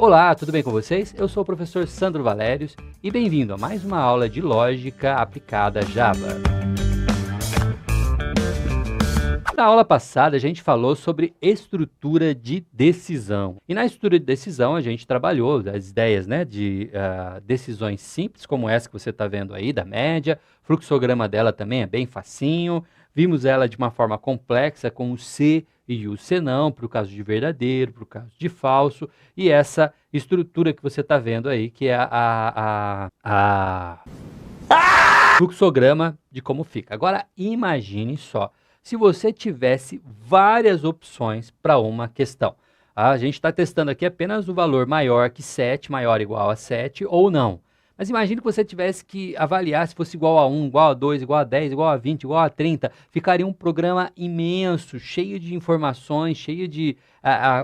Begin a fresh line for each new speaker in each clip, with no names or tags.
Olá, tudo bem com vocês? Eu sou o professor Sandro Valérios e bem-vindo a mais uma aula de lógica aplicada a Java. Na aula passada a gente falou sobre estrutura de decisão. E na estrutura de decisão a gente trabalhou as ideias de decisões simples, como essa que você está vendo aí, da média. O fluxograma dela também é bem facinho. Vimos ela de uma forma complexa com o se e o senão, para o caso de verdadeiro, para o caso de falso. E essa estrutura que você está vendo aí, que é fluxograma de como fica. Agora imagine só. Se você tivesse várias opções para uma questão. A gente está testando aqui apenas o valor maior que 7, maior ou igual a 7 ou não. Mas imagine que você tivesse que avaliar se fosse igual a 1, igual a 2, igual a 10, igual a 20, igual a 30. Ficaria um programa imenso, cheio de informações, cheio de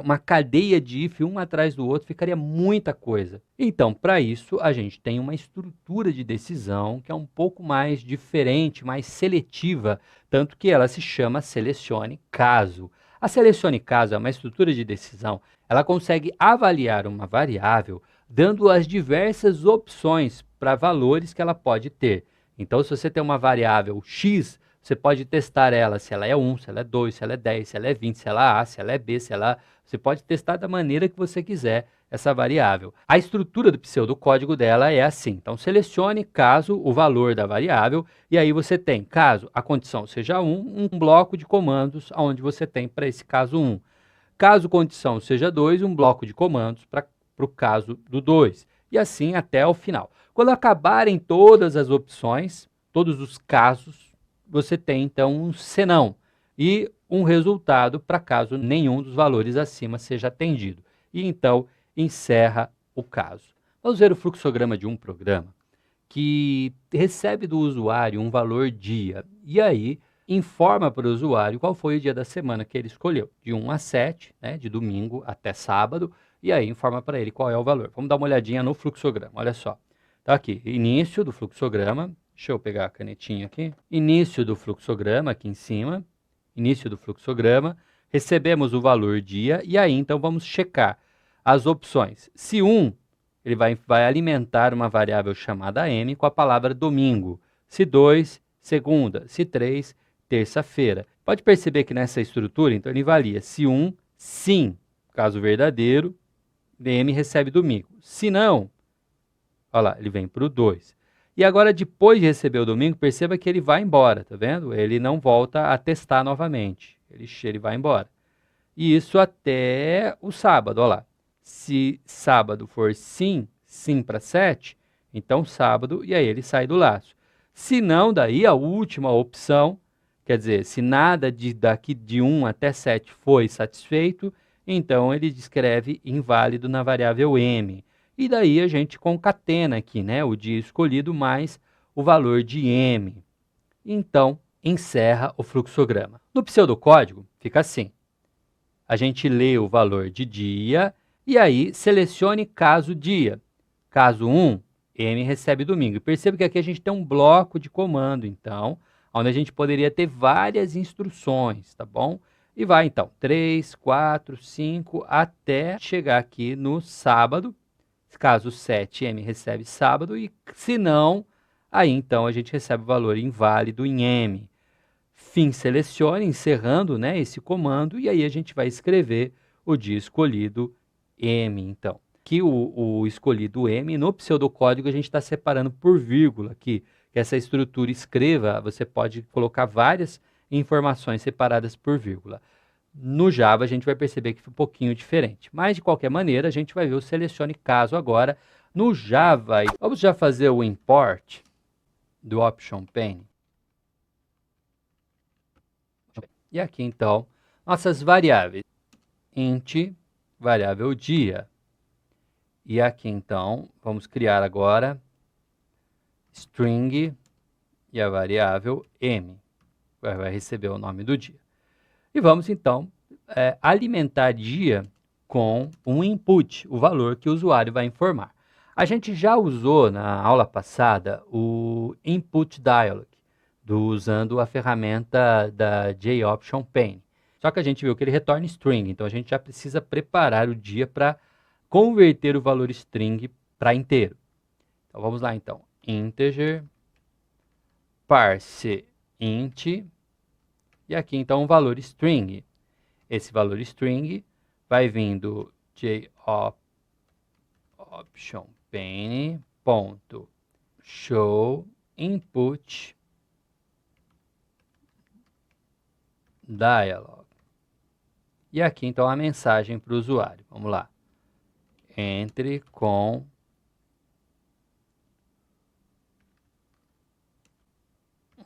uma cadeia de if, um atrás do outro, ficaria muita coisa. Então, para isso, a gente tem uma estrutura de decisão que é um pouco mais diferente, mais seletiva, tanto que ela se chama selecione caso. A selecione caso é uma estrutura de decisão, ela consegue avaliar uma variável dando as diversas opções para valores que ela pode ter. Então, se você tem uma variável x, você pode testar ela se ela é 1, se ela é 2, se ela é 10, se ela é 20, se ela é A, se ela é B, se ela... Você pode testar da maneira que você quiser essa variável. A estrutura do pseudocódigo dela é assim. Então, selecione caso o valor da variável, e aí você tem, caso a condição seja 1, um bloco de comandos onde você tem para esse caso 1. Caso condição seja 2, um bloco de comandos para o caso do 2. E assim até o final. Quando acabarem todas as opções, todos os casos, você tem então um senão e um resultado para caso nenhum dos valores acima seja atendido. E então encerra o caso. Vamos ver o fluxograma de um programa que recebe do usuário um valor dia e aí informa para o usuário qual foi o dia da semana que ele escolheu, de 1 a 7, de domingo até sábado, e aí informa para ele qual é o valor. Vamos dar uma olhadinha no fluxograma, olha só. Tá aqui, início do fluxograma, deixa eu pegar a canetinha aqui. Início do fluxograma aqui em cima, início do fluxograma, recebemos o valor dia, e aí então vamos checar as opções. Se 1, ele vai alimentar uma variável chamada m com a palavra domingo. Se 2, segunda. Se 3, terça-feira. Pode perceber que nessa estrutura, então, ele valia se 1, sim, caso verdadeiro, m recebe domingo. Se não, olha lá, ele vem para o 2. E agora, depois de receber o domingo, perceba que ele vai embora, tá vendo? Ele não volta a testar novamente, ele vai embora. E isso até o sábado, olha lá. Se sábado for sim, sim para 7, então sábado, e aí ele sai do laço. Se não, daí a última opção, quer dizer, se nada daqui de 1 até 7 foi satisfeito, então ele escreve inválido na variável m. E daí a gente concatena aqui, o dia escolhido mais o valor de m. Então, encerra o fluxograma. No pseudocódigo, fica assim. A gente lê o valor de dia e aí selecione caso dia. Caso 1, m recebe domingo. E perceba que aqui a gente tem um bloco de comando, então, onde a gente poderia ter várias instruções, tá bom? E vai, então, 3, 4, 5, até chegar aqui no sábado. Caso 7, m recebe sábado. E se não, aí então a gente recebe o valor inválido em m. Fim selecione, encerrando esse comando, e aí a gente vai escrever o dia escolhido m, então. Que o escolhido m, no pseudocódigo a gente está separando por vírgula aqui, que essa estrutura escreva, você pode colocar várias informações separadas por vírgula. No Java a gente vai perceber que foi um pouquinho diferente, mas de qualquer maneira a gente vai ver o selecione caso agora no Java. Vamos já fazer o import do option pane. E aqui, então, nossas variáveis. Int, variável dia. E aqui, então, vamos criar agora string e a variável m. Vai receber o nome do dia. E vamos, então, alimentar dia com um input, o valor que o usuário vai informar. A gente já usou, na aula passada, o input dialog, usando a ferramenta da JOption Pane. Só que a gente viu que ele retorna string, então a gente já precisa preparar o dia para converter o valor string para inteiro. Então, vamos lá, então. Integer, parse int, e aqui, então, o valor string. Esse valor string vai vindo de option pane, ponto, show, input, dialog. E aqui, então, a mensagem para o usuário. Vamos lá. Entre com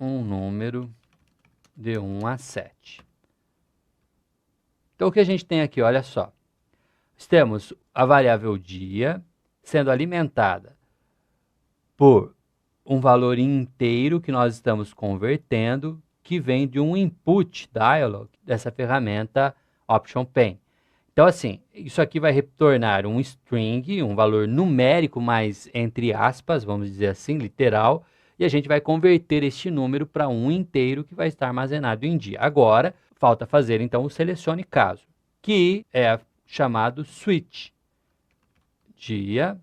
um número de 1 a 7. Então, o que a gente tem aqui, olha só. Temos a variável dia sendo alimentada por um valor inteiro que nós estamos convertendo, que vem de um input dialog dessa ferramenta Option Pane. Então, assim, isso aqui vai retornar um string, um valor numérico, mas entre aspas, vamos dizer assim, literal, e a gente vai converter este número para um inteiro que vai estar armazenado em dia. Agora, falta fazer, então, o selecione caso, que é chamado switch. Dia.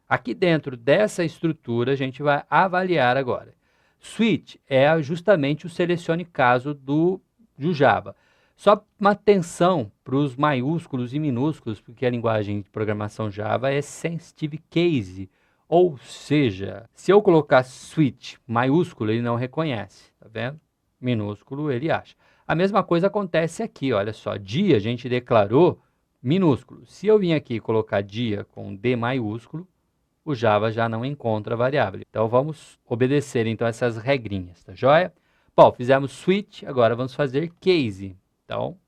Aqui dentro dessa estrutura, a gente vai avaliar agora. Switch é justamente o selecione caso do Java. Só uma atenção para os maiúsculos e minúsculos, porque a linguagem de programação Java é sensitive case. Ou seja, se eu colocar switch maiúsculo, ele não reconhece, tá vendo? Minúsculo, ele acha. A mesma coisa acontece aqui, olha só. Dia a gente declarou minúsculo. Se eu vim aqui colocar dia com D maiúsculo, o Java já não encontra a variável. Então, vamos obedecer, então, essas regrinhas, tá joia? Bom, fizemos switch, agora vamos fazer case. Então,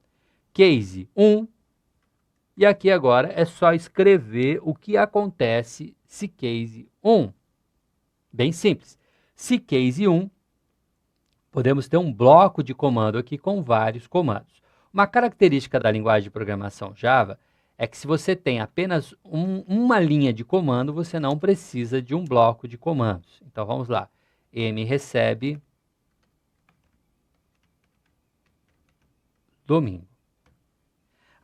case 1, e aqui agora é só escrever o que acontece se case 1. Bem simples. Se case 1, podemos ter um bloco de comando aqui com vários comandos. Uma característica da linguagem de programação Java é que se você tem apenas uma linha de comando, você não precisa de um bloco de comandos. Então, vamos lá. mrecebe domingo.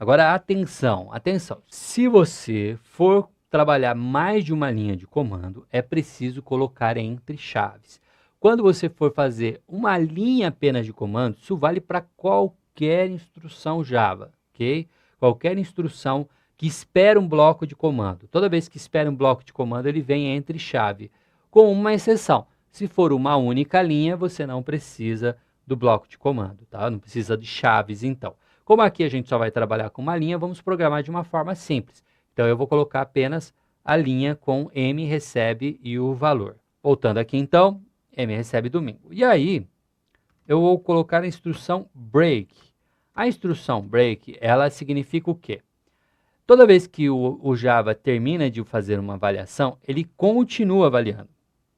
Agora, atenção, atenção. Se você for trabalhar mais de uma linha de comando, é preciso colocar entre chaves. Quando você for fazer uma linha apenas de comando, isso vale para qualquer instrução Java, ok? Qualquer instrução que espera um bloco de comando. Toda vez que espera um bloco de comando, ele vem entre chave, com uma exceção. Se for uma única linha, você não precisa do bloco de comando, tá? Não precisa de chaves, então. Como aqui a gente só vai trabalhar com uma linha, vamos programar de uma forma simples. Então, eu vou colocar apenas a linha com m recebe e o valor. Voltando aqui, então, m recebe domingo. E aí, eu vou colocar a instrução break. A instrução break, ela significa o quê? Toda vez que o Java termina de fazer uma avaliação, ele continua avaliando.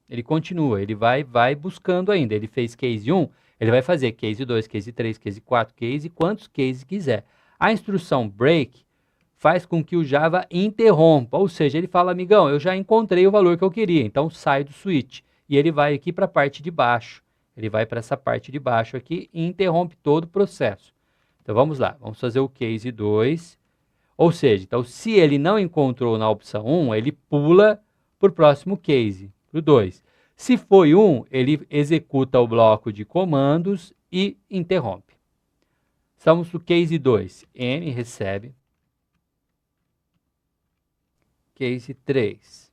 Ele continua, ele vai buscando ainda. Ele fez case 1, ele vai fazer case 2, case 3, case 4, case, quantos cases quiser. A instrução break faz com que o Java interrompa, ou seja, ele fala, amigão, eu já encontrei o valor que eu queria, então sai do switch. E ele vai aqui para a parte de baixo. Ele vai para essa parte de baixo aqui e interrompe todo o processo. Então vamos lá, vamos fazer o case 2. Ou seja, então, se ele não encontrou na opção 1, ele pula para o próximo case, para o 2. Se foi 1, ele executa o bloco de comandos e interrompe. Estamos no case 2. M recebe. Case 3.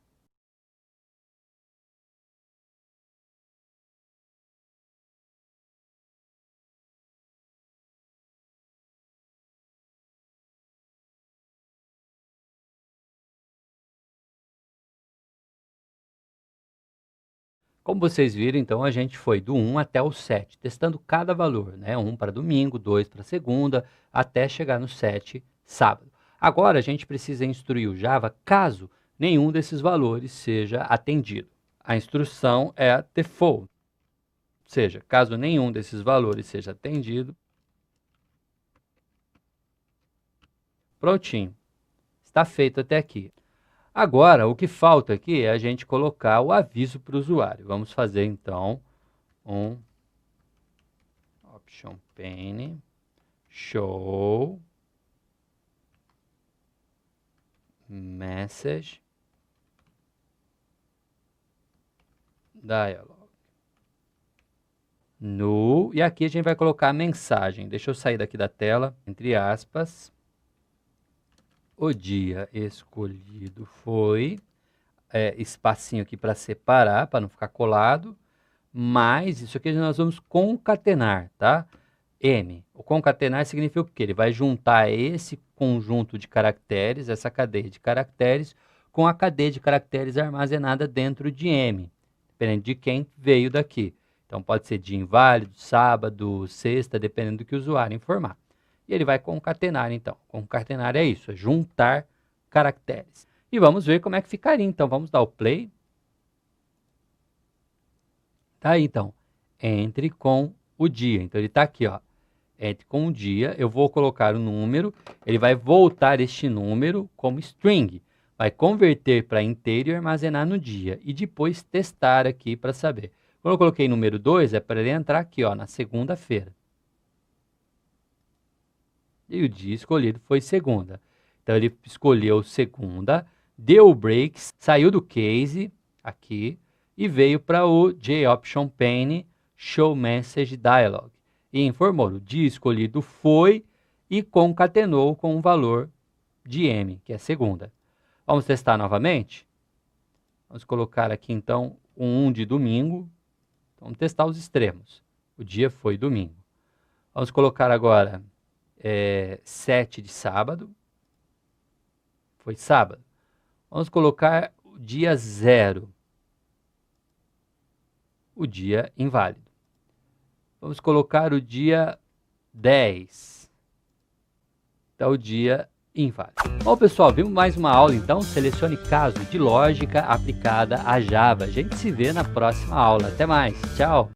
Como vocês viram, então, a gente foi do 1 até o 7, testando cada valor, né? 1 para domingo, 2 para segunda, até chegar no 7, sábado. Agora, a gente precisa instruir o Java caso nenhum desses valores seja atendido. A instrução é a default, ou seja, caso nenhum desses valores seja atendido, prontinho, está feito até aqui. Agora, o que falta aqui é a gente colocar o aviso para o usuário. Vamos fazer, então, um option pane show message dialog. Null. E aqui a gente vai colocar a mensagem. Deixa eu sair daqui da tela. Entre aspas. O dia escolhido foi... espacinho aqui para separar, para não ficar colado. Mas isso aqui nós vamos concatenar, tá? M. O concatenar significa o quê? Ele vai juntar esse conjunto de caracteres, essa cadeia de caracteres, com a cadeia de caracteres armazenada dentro de M, dependendo de quem veio daqui. Então pode ser dia inválido, sábado, sexta, dependendo do que o usuário informar. E ele vai concatenar, então. Concatenar é isso, é juntar caracteres. E vamos ver como é que ficaria. Então vamos dar o play. Tá aí, então. Entre com o dia. Então ele está aqui, ó. Entre com o dia, eu vou colocar o número, ele vai voltar este número como string, vai converter para inteiro e armazenar no dia, e depois testar aqui para saber. Quando eu coloquei número 2, é para ele entrar aqui, ó, na segunda-feira. E o dia escolhido foi segunda. Então ele escolheu segunda, deu o break, saiu do case, aqui, e veio para o JOption pane, Show Message Dialog. E informou, o dia escolhido foi e concatenou com o valor de M, que é segunda. Vamos testar novamente? Vamos colocar aqui, então, o 1 de domingo. Vamos testar os extremos. O dia foi domingo. Vamos colocar agora 7 de sábado. Foi sábado. Vamos colocar o dia 0. O dia inválido. Vamos colocar o dia 10. Então, o dia inválido. Bom, pessoal, vimos mais uma aula, então. Selecione caso de lógica aplicada a Java. A gente se vê na próxima aula. Até mais. Tchau.